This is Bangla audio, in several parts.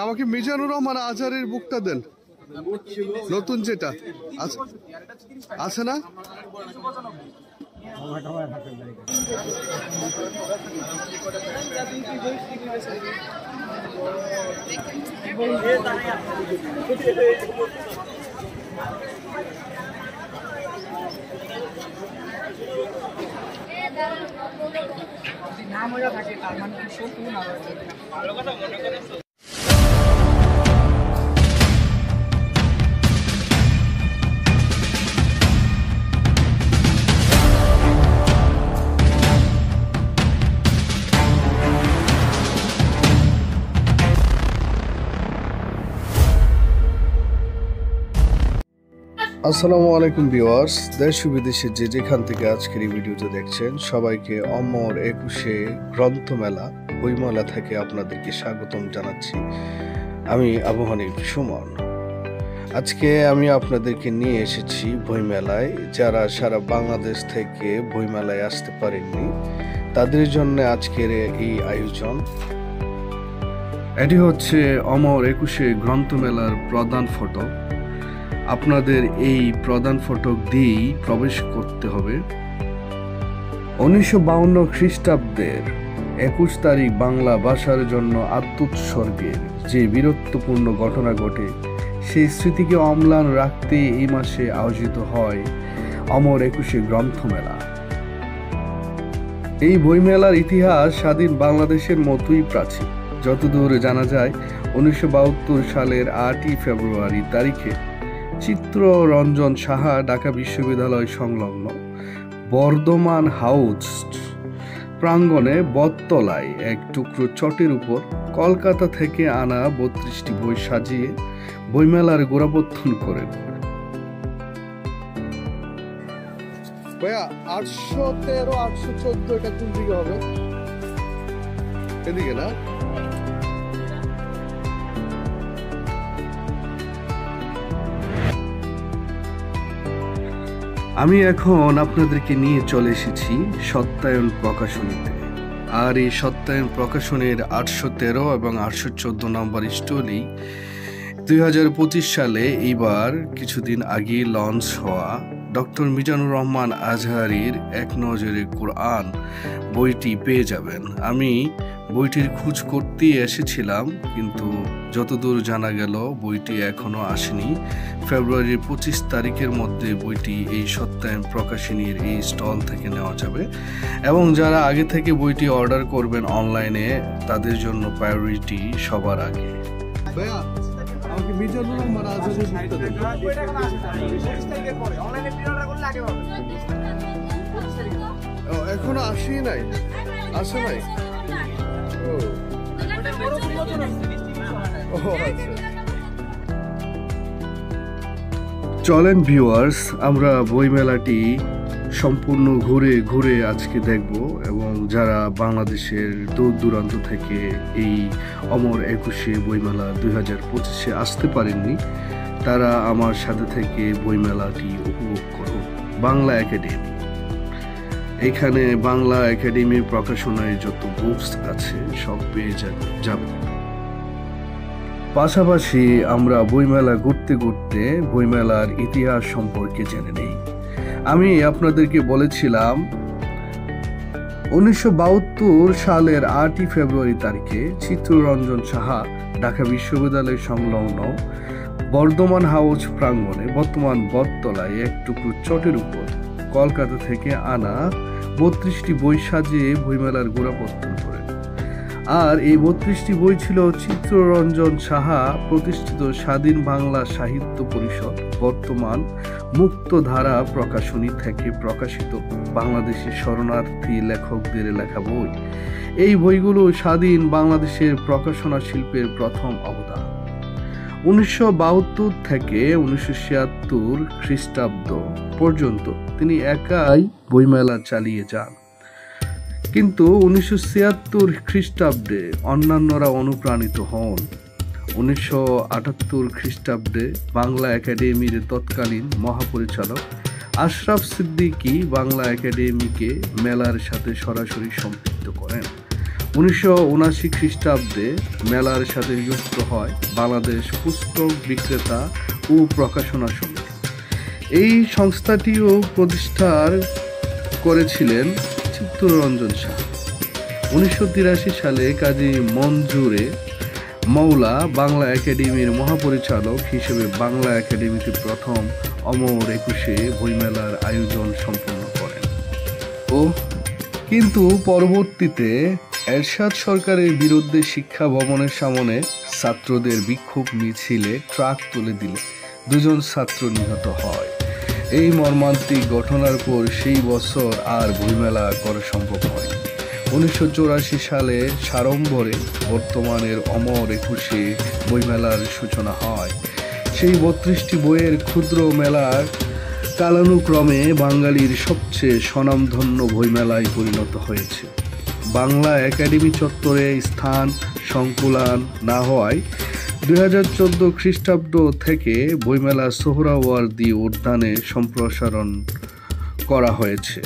আমাকে মিজানুর রহমান আজহারের বুকটা দেন, নতুন যেটা আছে না? নাম হয়ে থাকে তার মানে সত্যি না ভালো কথা মনে করেছো। আসসালামু আলাইকুম ভিউয়ার্স, দেশ ও বিদেশে যে যেখান থেকে আজকের এই ভিডিওতে দেখছেন সবাইকে অমর 21 গ্রন্থমেলা বইমেলা থেকে আপনাদেরকে স্বাগতম জানাচ্ছি। আমি আবু হানিফ সুমন। আজকে আমি আপনাদেরকে নিয়ে এসেছি বইমেলায়। যারা সারা বাংলাদেশ থেকে বইমেলায় আসতে পারেননি তাদের জন্য আজকের এই আয়োজন। এটি হচ্ছে অমর 21 গ্রন্থমেলার প্রধান ফটক। আপনাদের এই প্রধান ফটক দিয়েই প্রবেশ করতে হবে। 1952 খ্রিস্টাব্দের 21 তারিখ বাংলা ভাষার জন্য আত্মোৎসর্গের যে বীরত্বপূর্ণ ঘটনা ঘটে সেই স্মৃতিকে অম্লান রাখতে এই মাসে আয়োজিত হয় অমর 21 গ্রন্থমেলা। এই বইমেলার ইতিহাস স্বাধীন বাংলাদেশের মতোই প্রাচীন। যতদূর জানা যায় 1972 সালের 8 ফেব্রুয়ারি তারিখে চিত্তরঞ্জন সাহা ঢাকা বিশ্ববিদ্যালয় সংলগ্ন বর্ধমান হাউস প্রাঙ্গণে বটতলায় এক টুকরো চটের উপর কলকাতা থেকে আনা 32টি বই সাজিয়ে বইমেলার গোড়াপত্তন করেন। 813, 814 এটা কোন দিকে হবে? এদিকে না? আমি এখন আপনাদেরকে নিয়ে চলে এসেছি সত্যায়ন প্রকাশনীতে। আর এই সত্যায়ন প্রকাশনের 813 এবং 814 নম্বর স্টলই 2025 সালে এইবার কিছুদিন আগে লঞ্চ হওয়া ডক্টর মিজানুর রহমান আজহারির এক নজরে কোরআন বইটি পেয়ে যাবেন। আমি বইটির খোঁজ করতেই এসেছিলাম, কিন্তু যতদূর জানা গেল বইটি এখনো আসেনি। ফেব্রুয়ারির 25 তারিখের মধ্যে বইটি এই সত্যায়ন প্রকাশনীর এই স্টল থেকে নেওয়া যাবে এবং যারা আগে থেকে বইটি অর্ডার করবেন অনলাইনে তাদের জন্য প্রায়োরিটি সবার আগে। এখনো আসি নাই, আসে নাই। চলেন ভিউয়ার্স, আমরা বইমেলাটি সম্পূর্ণ ঘুরে ঘুরে আজকে দেখব এবং যারা বাংলাদেশের দূর দূরান্ত থেকে এই অমর 21 বইমেলা 2025-এ আসতে পারেননি তারা আমার সাথে থেকে বইমেলাটি উপভোগ করুন। বাংলা একাডেমি, এখানে বাংলা একাডেমির প্রকাশনায় যত বুকস আছে সব পেয়ে যাবেন। পাশাপাশি আমরা বইমেলা ঘুরতে ঘুরতে বইমেলার ইতিহাস সম্পর্কে জেনে নেই। আমি আপনাদেরকে বলেছিলাম 1972 সালের 8 ফেব্রুয়ারি তারিখে চিত্তরঞ্জন সাহা ঢাকা বিশ্ববিদ্যালয় সংলগ্ন বর্ধমান হাউস প্রাঙ্গণে বর্তমান বটতলায় এক টুকরো চটের উপর কলকাতা থেকে আনা 32টি বই সাজিয়ে বইমেলার গোড়াপত্তন করেন। আর এই 32টি বই ছিল চিত্তরঞ্জন সাহা প্রতিষ্ঠিত স্বাধীন বাংলা সাহিত্য পরিষদ বর্তমান মুক্তধারা প্রকাশনী থেকে প্রকাশিত বাংলাদেশি শরণার্থী লেখকদের লেখা বই। এই বইগুলো স্বাধীন বাংলাদেশের প্রকাশনা শিল্পের প্রথম অবদান। 1972 থেকে 1976 খ্রিস্টাব্দ পর্যন্ত তিনি একাই বইমেলা চালিয়ে যান, কিন্তু 1976 খ্রিস্টাব্দে অন্যান্যরা অনুপ্রাণিত হন। 1978 খ্রিস্টাব্দে বাংলা একাডেমির তৎকালীন মহাপরিচালক আশরাফ সিদ্দিকী বাংলা একাডেমিকে মেলার সাথে সরাসরি সম্পৃক্ত করেন। 1979 খ্রিস্টাব্দে মেলার সাথে যুক্ত হয় বাংলাদেশ পুস্তক বিক্রেতা ও প্রকাশনা সমিতি। এই সংস্থাটিও প্রতিষ্ঠা করেছিলেন চিত্তরঞ্জন শাহ। 1983 সালে কাজী মঞ্জুরে মৌলা বাংলা একাডেমির মহাপরিচালক হিসেবে বাংলা একাডেমিতে প্রথম অমর একুশে বইমেলার আয়োজন সম্পন্ন করেন। কিন্তু পরবর্তীতে এরশাদ সরকারের বিরুদ্ধে শিক্ষা ভবনের সামনে ছাত্রদের বিক্ষোভ মিছিলে ট্রাক তুলে দিলে 2 ছাত্র নিহত হয়। এই মর্মান্তিক ঘটনার পর সেই বছর আর বইমেলা করা সম্ভব হয়। 1984 সালে সাড়ম্বরে বর্তমানের অমর একুশে বইমেলার সূচনা হয়। সেই 32টি বইয়ের ক্ষুদ্র মেলার কালানুক্রমে বাঙালির সবচেয়ে স্বনামধন্য বইমেলায় পরিণত হয়েছে। বাংলা একাডেমি চত্বরে স্থান সংকুলান না হওয়ায় 2014 খ্রিস্টাব্দ থেকে বইমেলা সোহরাওয়ার্দী উদ্যানে সম্প্রসারণ করা হয়েছে।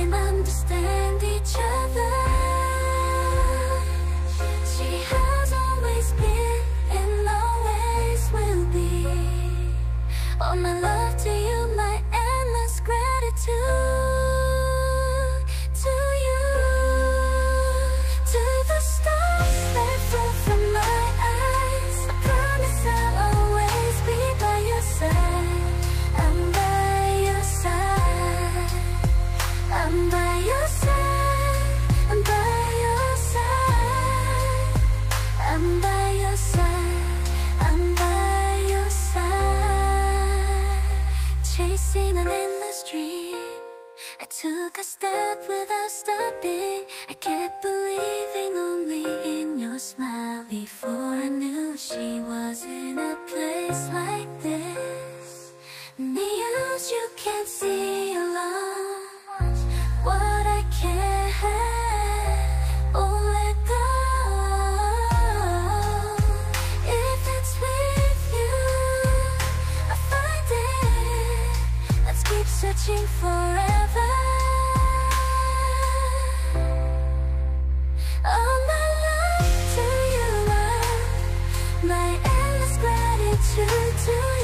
Can understand each other. She has always been and always will be. All my love to you, my endless gratitude to you. To the stars that fall from my eyes, I promise I'll always be by your side. I'm by your side. I'm by your side, I'm by your side, I'm by your side, I'm by your side. Chasing an endless dream, I took a step without stopping. I kept believing only in your smile. Before I knew she was in a place like this. News you can't see alone. What I can't have, oh let go. If it's with you, I find it. Let's keep searching forever. All my love to you, love, my endless gratitude to you.